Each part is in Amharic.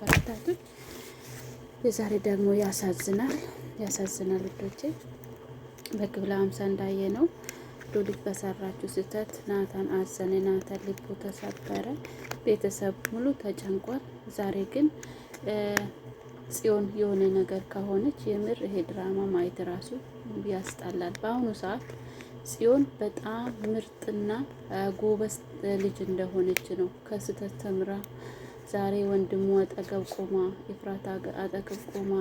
በረታቱኝ። የዛሬ ደግሞ ያሳዝናል ውዶቼ። በክፍል 50 እንዳየ ነው ሉሊት በሰራችው ስህተት ናታን አዘነ። ናታን ልቡ ተሰበረ። ቤተሰብ ሙሉ ተጨንቋል። ዛሬ ግን ጽዮን የሆነ ነገር ከሆነች የምር ይሄ ድራማ ማየት ራሱ ያስጠላል። በአሁኑ ሰዓት ጽዮን በጣም ምርጥና ጎበዝ ልጅ እንደሆነች ነው ከስህተት ተምራ ዛሬ ወንድሙ አጠገብ ቆማ ኤፍራታ አጠገብ ቆማ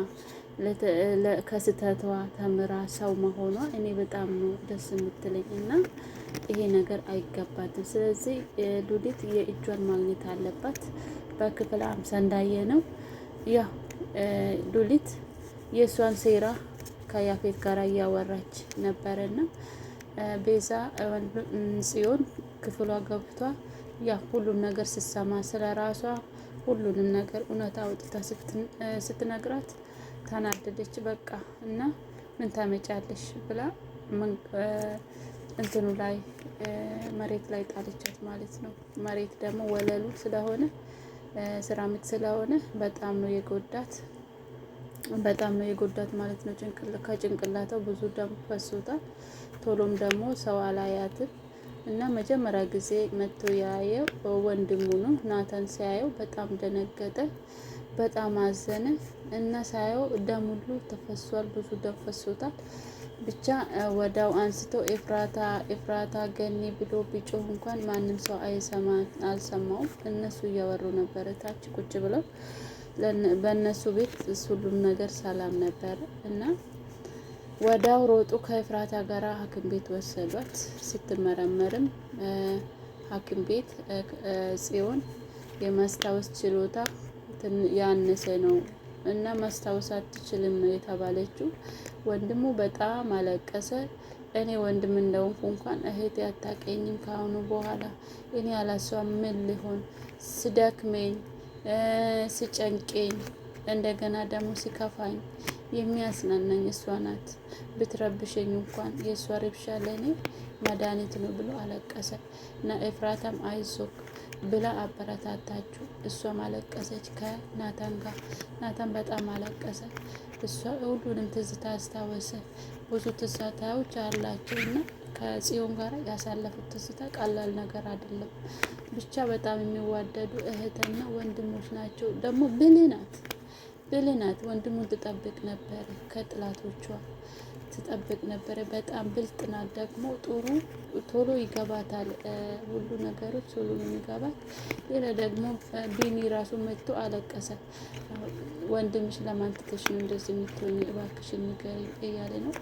ከስህተቷ ተምራ ሰው መሆኗ እኔ በጣም ነው ደስ የምትለኝ እና ይሄ ነገር አይገባትም። ስለዚህ ሉሊት የእጇን ማግኘት አለባት። በክፍል 50 እንዳየ ነው ያው ሉሊት የእሷን ሴራ ከያፌት ጋር እያወራች ነበረና ቤዛ ጽዮን ክፍሏ ገብቷ ያ ሁሉም ነገር ስትሰማ ስለ ራሷ ሁሉንም ነገር እውነታ አውጥታ ስትነግራት ተናደደች። በቃ እና ምን ታመጫለሽ ብላ እንትኑ ላይ መሬት ላይ ጣለቻት ማለት ነው። መሬት ደግሞ ወለሉ ስለሆነ ሴራሚክ ስለሆነ በጣም ነው የጎዳት ማለት ነው። ከጭንቅላታው ብዙ ደም ፈሶታል። ቶሎም ደግሞ ሰው አላያትም እና መጀመሪያ ጊዜ መጥቶ ያየው ወንድሙ ነው። ናታን ሲያየው በጣም ደነገጠ፣ በጣም አዘነ እና ሳየው ደም ሁሉ ተፈሷል፣ ብዙ ደም ፈሶታል። ብቻ ወዳው አንስቶ ኤፍራታ ገኒ ብሎ ቢጮህ እንኳን ማንም ሰው አልሰማውም። እነሱ እያወሩ ነበረ ታች ቁጭ ብለው። በእነሱ ቤት ሁሉም ነገር ሰላም ነበረ እና ወዳው ሮጡ ከኤፍራታ ጋራ ሐኪም ቤት ወሰዷት። ስትመረመርም ሐኪም ቤት ጽዮን የማስታወስ ችሎታ ያነሰ ነው እና ማስታወስ አትችልም ነው የተባለችው። ወንድሙ በጣም አለቀሰ። እኔ ወንድም እንደሆንኩ እንኳን እህቴ አታውቀኝም ከአሁኑ በኋላ እኔ አላሷ ምን ልሆን፣ ስደክመኝ ስጨንቄኝ እንደገና ደግሞ ሲከፋኝ የሚያስናናኝ እሷ ናት። ብትረብሸኝ እንኳን የእሷ ረብሻ ለእኔ መድኃኒት ነው ብሎ አለቀሰ እና ኤፍራታም አይዞክ ብላ አበረታታችሁ። እሷም አለቀሰች ከናታን ጋር። ናታን በጣም አለቀሰ። እሷ ሁሉንም ትዝታ አስታወሰ። ብዙ ትዝታዎች አላቸው እና ከጽዮን ጋር ያሳለፉት ትዝታ ቀላል ነገር አይደለም። ብቻ በጣም የሚዋደዱ እህትና ወንድሞች ናቸው። ደግሞ ብልህ ናት። ወንድሙን ትጠብቅ ነበረ፣ ከጥላቶቿ ትጠብቅ ነበረ። በጣም ብልጥ ናት። ደግሞ ቶሎ ይገባታል ሁሉ ነገሮች ቶሎ ነው የሚገባት። ሌላ ደግሞ ቢኒ ራሱ መጥቶ አለቀሰ። ወንድምሽ ለማን ትተሽ ነው እንደዚህ የምትሆኝ? እባክሽን ንገሪኝ እያለ ነው።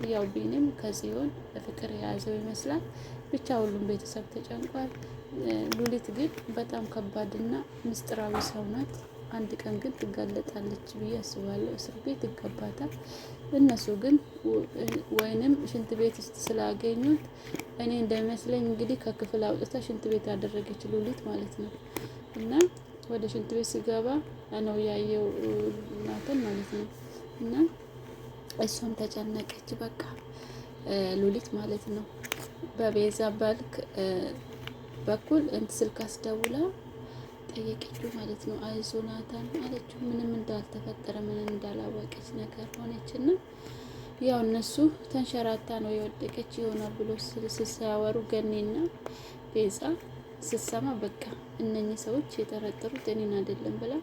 ያው ቢኒም ከጽዮን ፍቅር የያዘው ይመስላል። ብቻ ሁሉም ቤተሰብ ተጨንቋል። ሉሊት ግን በጣም ከባድና ምስጢራዊ ሰው ናት። አንድ ቀን ግን ትጋለጣለች ብዬ አስባለሁ። እስር ቤት ይገባታል። እነሱ ግን ወይንም ሽንት ቤት ውስጥ ስላገኙት እኔ እንደሚመስለኝ እንግዲህ ከክፍል አውጥታ ሽንት ቤት ያደረገች ሉሊት ማለት ነው። እና ወደ ሽንት ቤት ሲገባ ነው ያየው ናታን ማለት ነው። እና እሷም ተጨነቀች። በቃ ሉሊት ማለት ነው። በቤዛ በኩል ስልክ አስደውላ ጠየቀችው ማለት ነው። አይዞ ናታን አለችው። ምንም እንዳልተፈጠረ ምንም እንዳላወቀች ነገር ሆነችና ያው እነሱ ተንሸራታ ነው የወደቀች ይሆናል ብሎ ሲያወሩ ገኒና ቤዛ ስትሰማ በቃ እነኚህ ሰዎች የጠረጠሩት እኔን አይደለም ብላ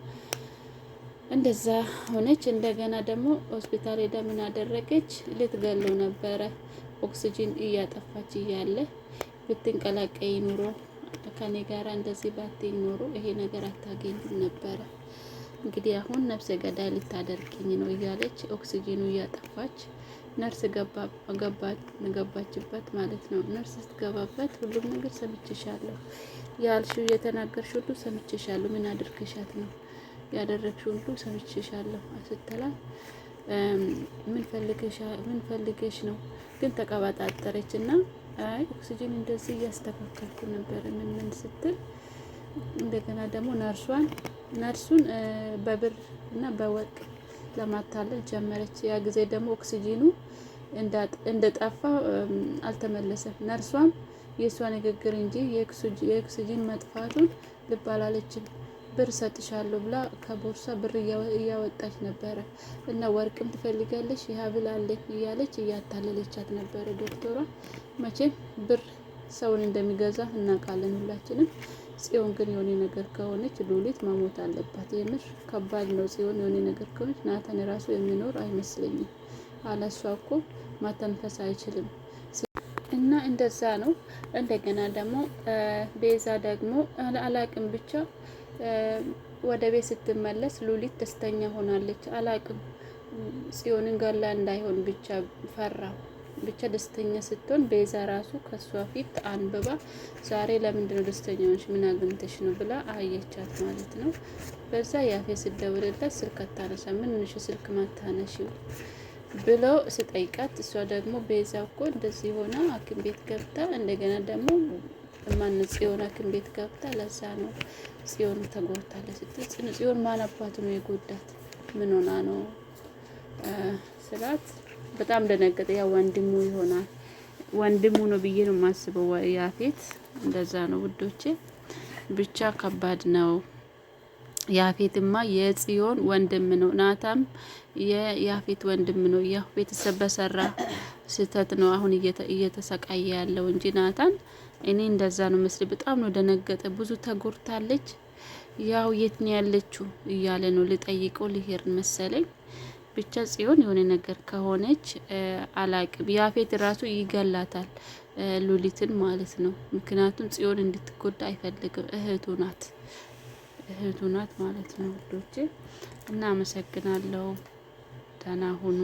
እንደዛ ሆነች። እንደገና ደግሞ ሆስፒታል ሄዳ ምን አደረገች? ልትገለው ነበረ። ኦክሲጂን እያጠፋች እያለ ብትንቀላቀይ ኑሮ ከኔ ጋር እንደዚህ ባትኝ ኖሮ ይሄ ነገር አታገኝም ነበረ። እንግዲህ አሁን ነፍሰ ገዳይ ልታደርግኝ ነው እያለች ኦክሲጂኑ እያጠፋች ነርስ ገባችበት ማለት ነው። ነርስ ስትገባበት ሁሉም ነገር ሰምቼሻለሁ፣ ያልሽው የተናገርሽው ሁሉ ሰምቼሻለሁ፣ ምን አድርገሻት ነው ያደረግሽው ሁሉ ሰምቼሻለሁ ስትላት ምን ፈልገሽ ነው ግን ተቀባጣጠረች እና አይ ኦክሲጂን እንደዚህ እያስተካከልኩ ነበር ምን ስትል እንደገና ደግሞ ነርሱን በብር እና በወርቅ ለማታለል ጀመረች። ያ ጊዜ ደግሞ ኦክሲጂኑ እንደጠፋ አልተመለሰም። ነርሷም የእሷ ንግግር እንጂ የኦክሲጂን መጥፋቱን ልብ አላለችም። ብር ሰጥሻለሁ ብላ ከቦርሳ ብር እያወጣች ነበረ። እና ወርቅም ትፈልጋለች የሀብል አለኝ እያለች እያታለለቻት ነበረ ዶክተሯ። መቼም ብር ሰውን እንደሚገዛ እናውቃለን ሁላችንም። ጽዮን ግን የሆነ ነገር ከሆነች ሉሊት መሞት አለባት። የምር ከባድ ነው። ጽዮን የሆነ ነገር ከሆነች ናታን ራሱ የሚኖር አይመስለኝም። አለሷ እኮ ማተንፈስ አይችልም። እና እንደዛ ነው። እንደገና ደግሞ ቤዛ ደግሞ አላቅም ብቻ ወደ ቤት ስትመለስ ሉሊት ደስተኛ ሆናለች። አላቅም ጽዮንን ገላ እንዳይሆን ብቻ ፈራው። ብቻ ደስተኛ ስትሆን ቤዛ ራሱ ከሷ ፊት አንብባ ዛሬ ለምንድነው ደስተኛ ሆንሽ? ምን አግኝተሽ ነው ብላ አየቻት ማለት ነው። በዛ ያፌ ስደውልላት ስልክ አታነሳ። ምን ነሽ ስልክ ማታነሺው ብለው ስጠይቃት እሷ ደግሞ ቤዛ እኮ እንደዚህ ሆና ሐኪም ቤት ገብታ እንደገና ደግሞ ማን ጽዮን ሐኪም ቤት ገብታ ለዛ ነው ጽዮን ተጎድታለች ስትል ጽዮን ማን አባቱ ነው የጎዳት? ምን ሆና ነው ስላት በጣም ደነገጠ። ያ ወንድሙ ይሆናል ወንድሙ ነው ብዬ ነው የማስበው ያፌት። እንደዛ ነው ውዶቼ። ብቻ ከባድ ነው። ያፌትማ የጽዮን ወንድም ነው። ናታም የያፌት ወንድም ነው። ያው ቤተሰብ በሰራ ስህተት ነው አሁን እየተሰቃየ ያለው እንጂ ናታን እኔ እንደዛ ነው መስል። በጣም ነው ደነገጠ። ብዙ ተጎድታለች። ያው የት ነው ያለችው እያለ ነው ሊጠይቀው ሊሄድ መሰለኝ። ብቻ ጽዮን የሆነ ነገር ከሆነች አላቅም። ያፌት ራሱ ይገላታል ሉሊትን ማለት ነው። ምክንያቱም ጽዮን እንድትጎዳ አይፈልግም። እህቱ ናት ማለት ነው ውዶቼ። እና አመሰግናለሁ። ደህና ሁኑ።